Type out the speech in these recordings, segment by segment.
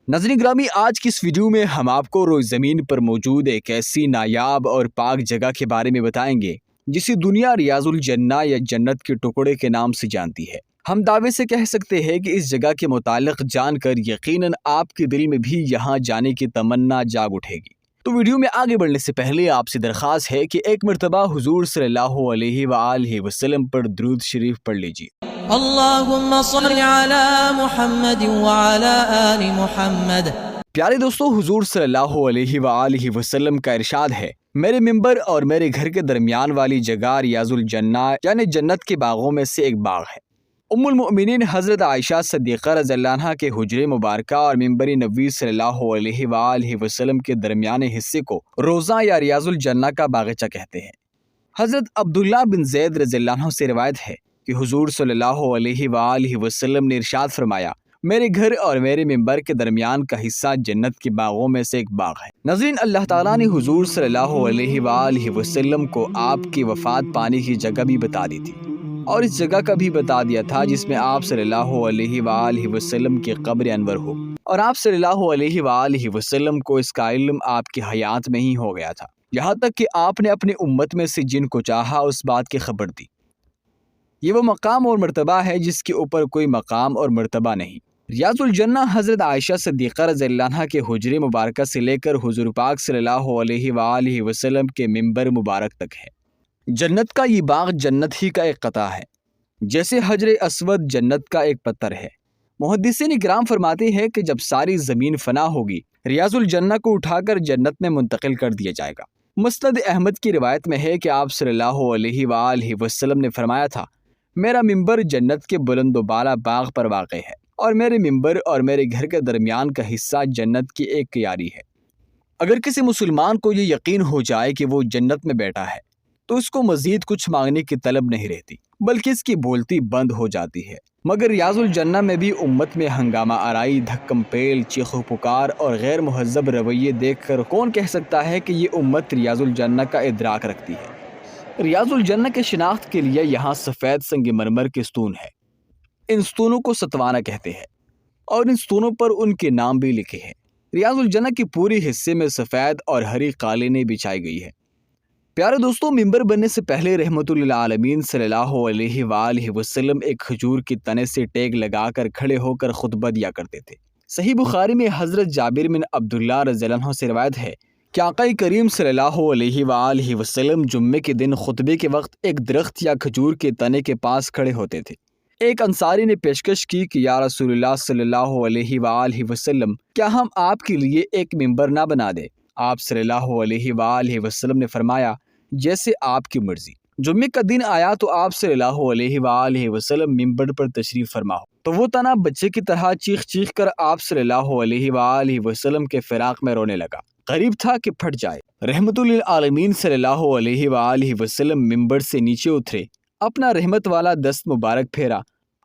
ناظرین گرامی، آج کی اس ویڈیو میں ہم آپ کو روئے زمین پر موجود ایک ایسی نایاب اور پاک جگہ کے بارے میں بتائیں گے جسے دنیا ریاض الجنہ یا جنت کے ٹکڑے کے نام سے جانتی ہے۔ ہم دعوے سے کہہ سکتے ہیں کہ اس جگہ کے متعلق جان کر یقیناً آپ کے دل میں بھی یہاں جانے کی تمنا جاگ اٹھے گی۔ تو ویڈیو میں آگے بڑھنے سے پہلے آپ سے درخواست ہے کہ ایک مرتبہ حضور صلی اللہ علیہ وآلہ وسلم پر درود شریف پڑھ لیجیے۔ اللہم صل علی محمد وعلی آل محمد۔ پیارے دوستو، حضور صلی اللہ علیہ وآلہ وسلم کا ارشاد ہے، میرے ممبر اور میرے گھر کے درمیان والی جگہ ریاض الجنہ یعنی جنت کے باغوں میں سے ایک باغ ہے۔ ام المؤمنین حضرت عائشہ صدیقہ رضی اللہ عنہا کے حجرے مبارکہ اور ممبر نبوی صلی اللہ علیہ وآلہ وسلم کے درمیانے حصے کو روضہ یا ریاض الجنہ کا باغیچہ کہتے ہیں۔ حضرت عبداللہ بن زید رضی اللہ عنہ سے روایت ہے کہ حضور صلی اللہ علیہ وآلہ وسلم نے ارشاد فرمایا، میرے گھر اور میرے ممبر کے درمیان کا حصہ جنت کے باغوں میں سے ایک باغ ہے۔ ناظرین، اللہ تعالیٰ نے حضور صلی اللہ علیہ وآلہ وسلم کو آپ کی وفات پانے کی جگہ بھی بتا دی تھی، اور اس جگہ کا بھی بتا دیا تھا جس میں آپ صلی اللہ علیہ وآلہ وسلم کی قبر انور ہو، اور آپ صلی اللہ علیہ وآلہ وسلم کو اس کا علم آپ کی حیات میں ہی ہو گیا تھا، یہاں تک کہ آپ نے اپنی امت میں سے جن کو چاہا اس بات کی خبر دی۔ یہ وہ مقام اور مرتبہ ہے جس کے اوپر کوئی مقام اور مرتبہ نہیں۔ ریاض الجنہ حضرت عائشہ صدیقہ رضی اللہ عنہا کے حجرے مبارکہ سے لے کر حضور پاک صلی اللہ علیہ وآلہ وسلم کے ممبر مبارک تک ہے۔ جنت کا یہ باغ جنت ہی کا ایک قطعہ ہے، جیسے حجر اسود جنت کا ایک پتھر ہے۔ محدثین کرام فرماتے ہیں کہ جب ساری زمین فنا ہوگی، ریاض الجنہ کو اٹھا کر جنت میں منتقل کر دیا جائے گا۔ مسند احمد کی روایت میں ہے کہ آپ صلی اللہ علیہ وآلہ وسلم نے فرمایا تھا، میرا ممبر جنت کے بلند و بالا باغ پر واقع ہے، اور میرے ممبر اور میرے گھر کے درمیان کا حصہ جنت کی ایک کیاری ہے۔ اگر کسی مسلمان کو یہ یقین ہو جائے کہ وہ جنت میں بیٹھا ہے تو اس کو مزید کچھ مانگنے کی طلب نہیں رہتی، بلکہ اس کی بولتی بند ہو جاتی ہے۔ مگر ریاض الجنہ میں بھی امت میں ہنگامہ آرائی، دھکم پیل، چیخ و پکار اور غیر مہذب رویے دیکھ کر کون کہہ سکتا ہے کہ یہ امت ریاض الجنہ کا ادراک رکھتی ہے۔ ریاض الجنہ کے شناخت کے لیے یہاں سفید سنگ مرمر کے ستون ہے۔ ان ستونوں کو ستوانہ کہتے ہیں، اور ان ستونوں پر ان کے نام بھی لکھے ہیں۔ ریاض الجنہ کی پوری حصے میں سفید اور ہری قالینیں بچھائی گئی ہے۔ پیارے دوستوں، ممبر بننے سے پہلے رحمت للعالمین صلی اللہ علیہ وآلہ وسلم ایک کھجور کی تنے سے ٹیک لگا کر کھڑے ہو کر خطبہ دیا کرتے تھے۔ صحیح بخاری میں حضرت جابر بن عبداللہ رضی اللہ عنہ سے روایت ہے کہ آقا کریم صلی اللہ علیہ وآلہ وسلم جمعے کے دن خطبے کے وقت ایک درخت یا کھجور کے تنے کے پاس کھڑے ہوتے تھے۔ ایک انصاری نے پیشکش کی کہ یا رسول اللہ صلی اللہ علیہ وآلہ وسلم، کیا ہم آپ کے لیے ایک ممبر نہ بنا دیں؟ آپ صلی اللہ علیہ وآلہ وسلم نے فرمایا، جیسے آپ کی مرضی۔ جمعے کا دن آیا تو آپ صلی اللہ علیہ وآلہ وسلم ممبر پر تشریف فرما ہو تو وہ تنا بچے کی طرح چیخ چیخ کر آپ صلی اللہ علیہ وآلہ وسلم کے فراق میں رونے لگا، قریب تھا کہ پھٹ جائے۔ رحمت للعالمین صلی اللہ علیہ وآلہ وسلم ممبر سے نیچے اترے، اپنا رحمت والا دست مبارک پھیرا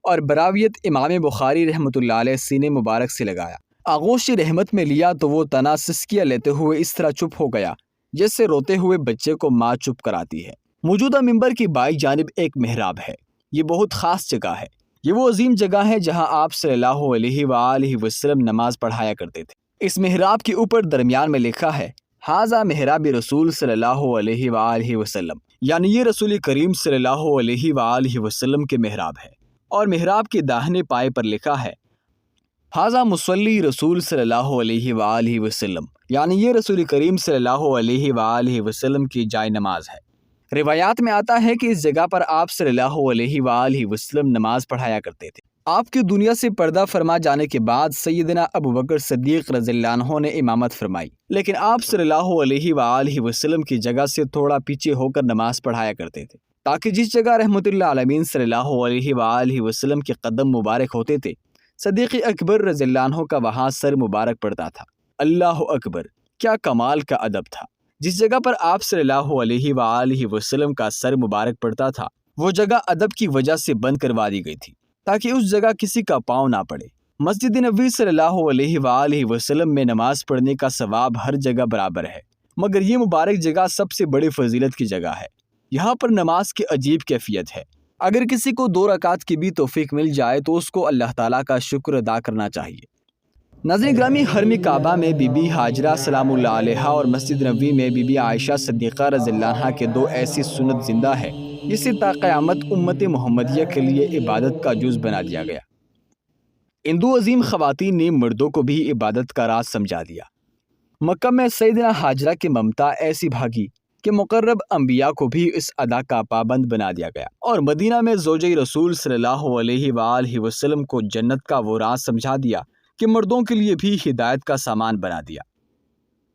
اور براویت امام بخاری رحمت اللہ علیہ سینے مبارک سے لگایا۔ آغوش رحمت میں لیا تو وہ تنا سسکیاں لیتے ہوئے اس طرح چپ ہو گیا جیسے روتے ہوئے بچے کو ماں چپ کراتی ہے۔ موجودہ ممبر کی بائیں جانب ایک محراب ہے۔ یہ بہت خاص جگہ ہے۔ یہ وہ عظیم جگہ ہے جہاں آپ صلی اللہ علیہ وآلہ وسلم نماز پڑھایا کرتے تھے۔ اس محراب کے اوپر درمیان میں لکھا ہے، ھذا محراب رسول صلی اللہ علیہ وآلہ وسلم، یعنی یہ رسول کریم صلی اللہ علیہ وآلہ وسلم کے محراب ہے۔ اور محراب کے داہنے پائے پر لکھا ہے، ھذا مصلی رسول صلی اللہ علیہ وآلہ وسلم، یعنی یہ رسول کریم صلی اللہ علیہ وآلہ وسلم کی جائے نماز ہے۔ روایات میں آتا ہے کہ اس جگہ پر آپ صلی اللہ علیہ وآلہ وسلم نماز پڑھایا کرتے تھے۔ آپ کی دنیا سے پردہ فرما جانے کے بعد سیدنا ابو بکر صدیق رضی اللہ عنہ نے امامت فرمائی، لیکن آپ صلی اللہ علیہ وآلہ وسلم کی جگہ سے تھوڑا پیچھے ہو کر نماز پڑھایا کرتے تھے، تاکہ جس جگہ رحمت للعالمین صلی اللہ علیہ وآلہ وسلم کے قدم مبارک ہوتے تھے، صدیق اکبر رضی اللہ عنہ کا وہاں سر مبارک پڑتا تھا۔ اللہ اکبر، کیا کمال کا ادب تھا! جس جگہ پر آپ صلی اللہ علیہ وآلہ وسلم کا سر مبارک پڑتا تھا، وہ جگہ ادب کی وجہ سے بند کروا دی گئی تھی تاکہ اس جگہ کسی کا پاؤں نہ پڑے۔ مسجد نبوی صلی اللہ علیہ وآلہ وسلم میں نماز پڑھنے کا ثواب ہر جگہ برابر ہے، مگر یہ مبارک جگہ سب سے بڑی فضیلت کی جگہ ہے۔ یہاں پر نماز کی عجیب کیفیت ہے۔ اگر کسی کو 2 رکعت کی بھی توفیق مل جائے تو اس کو اللہ تعالیٰ کا شکر ادا کرنا چاہیے۔ ناظرین گرامی، حرم کعبہ میں بی بی ہاجرہ سلام اللہ علیہا اور مسجد نبوی میں بی بی عائشہ صدیقہ رضی اللہ عنہا کے دو ایسی سنت زندہ ہے جسے تا قیامت امت محمدیہ کے لیے عبادت کا جز بنا دیا گیا۔ ان دو عظیم خواتین نے مردوں کو بھی عبادت کا راز سمجھا دیا۔ مکہ میں سیدنا ہاجرہ کی ممتا ایسی بھاگی کہ مقرب انبیاء کو بھی اس ادا کا پابند بنا دیا گیا، اور مدینہ میں زوجہ رسول صلی اللہ علیہ وآلہ وسلم کو جنت کا وہ راز سمجھا دیا کہ مردوں کے لیے بھی ہدایت کا سامان بنا دیا۔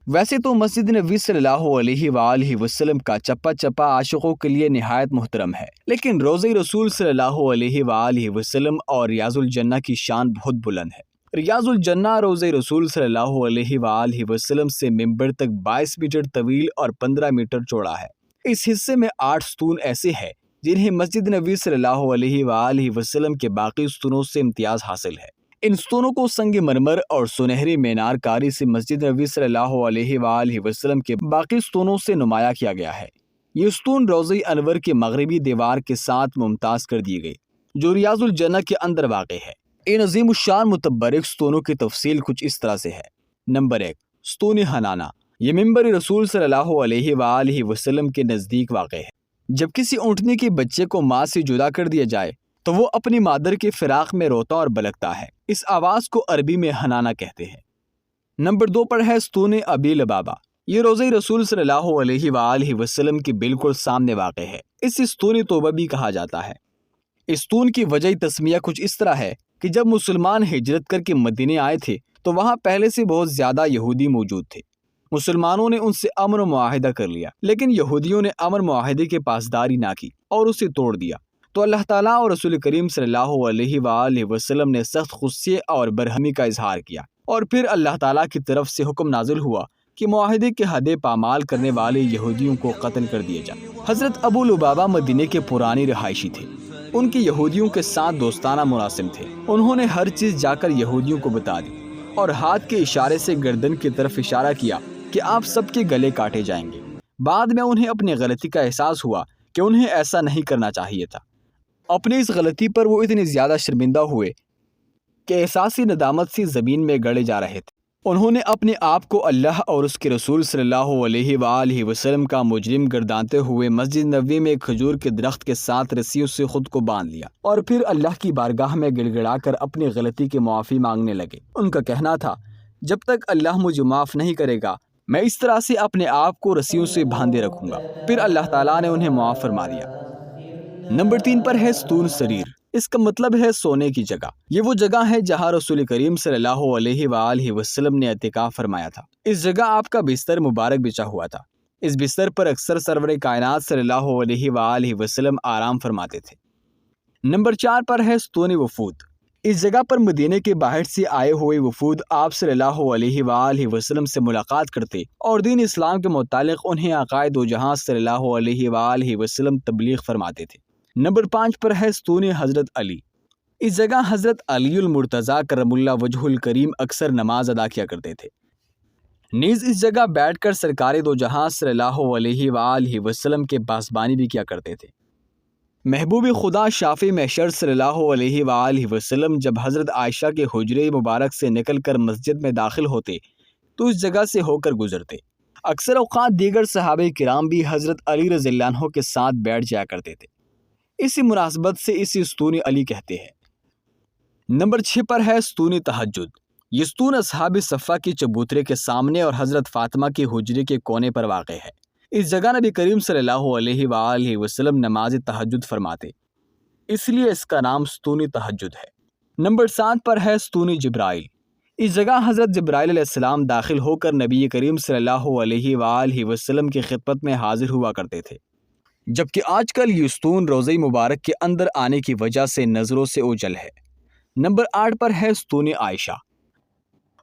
ویسے تو مسجد نبوی صلی اللہ علیہ وآلہ وسلم کا چپا چپا عاشقوں کے لیے نہایت محترم ہے، لیکن روضہ رسول صلی اللہ علیہ وآلہ وسلم اور ریاض الجنہ کی شان بہت بلند ہے۔ ریاض الجنہ روضہ رسول صلی اللہ علیہ وآلہ وسلم سے ممبر تک 22 میٹر طویل اور 15 میٹر چوڑا ہے۔ اس حصے میں 8 ستون ایسے ہیں جنہیں مسجد نبوی صلی اللہ علیہ وآلہ وسلم کے باقی ستونوں سے امتیاز حاصل ہے۔ ان ستونوں کو سنگ مرمر اور سنہری مینار کاری سے مسجد نبوی صلی اللہ علیہ وآلہ وسلم کے باقی ستونوں سے نمایاں کیا گیا ہے۔ یہ ستون روضہ انور کی مغربی دیوار کے ساتھ ممتاز کر دیے گئے جو ریاض الجنہ کے اندر واقع ہے۔ ان عظیم الشان متبرک ستونوں کی تفصیل کچھ اس طرح سے ہے۔ نمبر 1، ستون حنانہ۔ یہ ممبر رسول صلی اللہ علیہ وآلہ وسلم کے نزدیک واقع ہے۔ جب کسی اونٹنی کے بچے کو ماں سے جدا کر دیا جائے تو وہ اپنی مادر کے فراق میں روتا اور بلکتا ہے۔ اس آواز کو عربی میں حنانہ کہتے ہیں۔ نمبر 2 پر ہے ستون ابی لبابہ۔ یہ روضہ رسول صلی اللہ علیہ وآلہ وسلم کے بالکل سامنے واقع ہے۔ اسے ستون توبہ بھی کہا جاتا ہے۔ اس ستون کی وجہ تسمیہ کچھ اس طرح ہے کہ جب مسلمان ہجرت کر کے مدینے آئے تھے تو وہاں پہلے سے بہت زیادہ یہودی موجود تھے۔ مسلمانوں نے ان سے امن و معاہدہ کر لیا، لیکن یہودیوں نے امن معاہدے کے پاسداری نہ کی اور اسے توڑ دیا۔ تو اللہ تعالیٰ اور رسول کریم صلی اللہ علیہ وآلہ وسلم نے سخت غصے اور برہمی کا اظہار کیا، اور پھر اللہ تعالیٰ کی طرف سے حکم نازل ہوا کہ معاہدے کے حد پامال کرنے والے یہودیوں کو قتل کر دیا جائے۔ حضرت ابو لبابہ مدینے کے پرانی رہائشی تھے۔ ان کی یہودیوں کے ساتھ دوستانہ مراسم تھے۔ انہوں نے ہر چیز جا کر یہودیوں کو بتا دی اور ہاتھ کے اشارے سے گردن کی طرف اشارہ کیا کہ آپ سب کے گلے کاٹے جائیں گے۔ بعد میں انہیں اپنی غلطی کا احساس ہوا کہ انہیں ایسا نہیں کرنا چاہیے تھا۔ اپنی اس غلطی پر وہ اتنے زیادہ شرمندہ ہوئے کہ احساسی ندامت سے زمین میں گڑے جا رہے تھے۔ انہوں نے اپنے آپ کو اللہ اور اس کے رسول صلی اللہ علیہ وآلہ وسلم کا مجرم گردانتے ہوئے مسجد نبوی میں ایک کھجور کے درخت کے ساتھ رسیوں سے خود کو باندھ لیا، اور پھر اللہ کی بارگاہ میں گڑ گڑا کر اپنی غلطی کی معافی مانگنے لگے۔ ان کا کہنا تھا، جب تک اللہ مجھے معاف نہیں کرے گا میں اس طرح سے اپنے آپ کو رسیوں سے باندھے رکھوں گا۔ پھر اللہ تعالیٰ نے انہیں معاف فرما دیا۔ نمبر 3 پر ہے ستون سریر۔ اس کا مطلب ہے سونے کی جگہ۔ یہ وہ جگہ ہے جہاں رسول کریم صلی اللہ علیہ وآلہ وسلم نے اعتکاف فرمایا تھا۔ اس جگہ آپ کا بستر مبارک بچھا ہوا تھا۔ اس بستر پر اکثر سرور کائنات صلی اللہ علیہ وآلہ وسلم آرام فرماتے تھے۔ نمبر 4 پر ہے ستون وفود۔ اس جگہ پر مدینے کے باہر سے آئے ہوئے وفود آپ صلی اللہ علیہ وآلہ وسلم سے ملاقات کرتے اور دین اسلام کے متعلق انہیں عقائد و جہاں صلی اللہ علیہ وآلہ وسلم تبلیغ فرماتے تھے۔ نمبر 5 پر ہے ستون حضرت علی۔ اس جگہ حضرت علی المرتضیٰ کرم اللہ وجہ الکریم اکثر نماز ادا کیا کرتے تھے۔ نیز اس جگہ بیٹھ کر سرکار دو جہاں صلی اللہ علیہ وآلہ وسلم کے پاسبانی بھی کیا کرتے تھے۔ محبوب خدا شافع محشر صلی اللہ علیہ وآلہ وسلم جب حضرت عائشہ کے حجرے مبارک سے نکل کر مسجد میں داخل ہوتے تو اس جگہ سے ہو کر گزرتے۔ اکثر اوقات دیگر صحابہ کرام بھی حضرت علی رضی اللہ عنہ کے ساتھ بیٹھ جایا کرتے تھے۔ اسی مناسبت سے اسے ستون علی کہتے ہیں۔ نمبر 6 پر ہے ستون تہجد۔ یہ ستون اصحاب صفہ کی چبوترے کے سامنے اور حضرت فاطمہ کے حجرے کے کونے پر واقع ہے۔ اس جگہ نبی کریم صلی اللہ علیہ وآلہ وسلم نماز تہجد فرماتے، اس لیے اس کا نام ستون تہجد ہے۔ نمبر 7 پر ہے ستون جبرائیل۔ اس جگہ حضرت جبرائیل علیہ السلام داخل ہو کر نبی کریم صلی اللہ علیہ وآلہ وسلم کی خدمت میں حاضر ہوا کرتے تھے، جبکہ آج کل یہ ستون روضہ مبارک کے اندر آنے کی وجہ سے نظروں سے اوجھل ہے۔ نمبر 8 پر ہے ستون عائشہ۔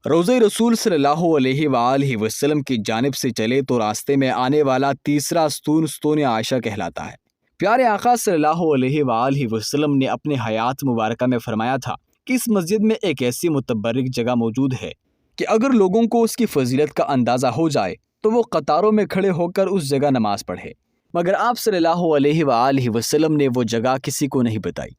روضہ رسول صلی اللہ علیہ وآلہ وسلم کی جانب سے چلے تو راستے میں آنے والا تیسرا ستون ستون عائشہ کہلاتا ہے۔ پیارے آقا صلی اللہ علیہ وآلہ وسلم نے اپنے حیات مبارکہ میں فرمایا تھا کہ اس مسجد میں ایک ایسی متبرک جگہ موجود ہے کہ اگر لوگوں کو اس کی فضیلت کا اندازہ ہو جائے تو وہ قطاروں میں کھڑے ہو کر اس جگہ نماز پڑھے، مگر آپ صلی اللہ علیہ وآلہ وسلم نے وہ جگہ کسی کو نہیں بتائی۔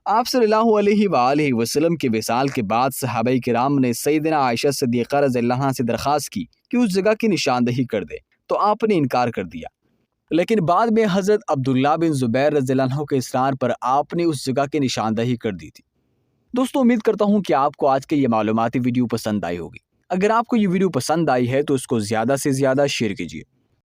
آپ صلی اللہ علیہ وآلہ وسلم کے وصال کے بعد صحابہ کرام نے سیدنا عائشہ صدیقہ رضی اللہ عنہا سے درخواست کی کہ اس جگہ کی نشاندہی کر دے، تو آپ نے انکار کر دیا، لیکن بعد میں حضرت عبداللہ بن زبیر رضی اللہ عنہ کے اصرار پر آپ نے اس جگہ کی نشاندہی کر دی تھی۔ دوستو، امید کرتا ہوں کہ آپ کو آج کے یہ معلوماتی ویڈیو پسند آئی ہوگی۔ اگر آپ کو یہ ویڈیو پسند آئی ہے تو اس کو زیادہ سے زیادہ شیئر کیجیے۔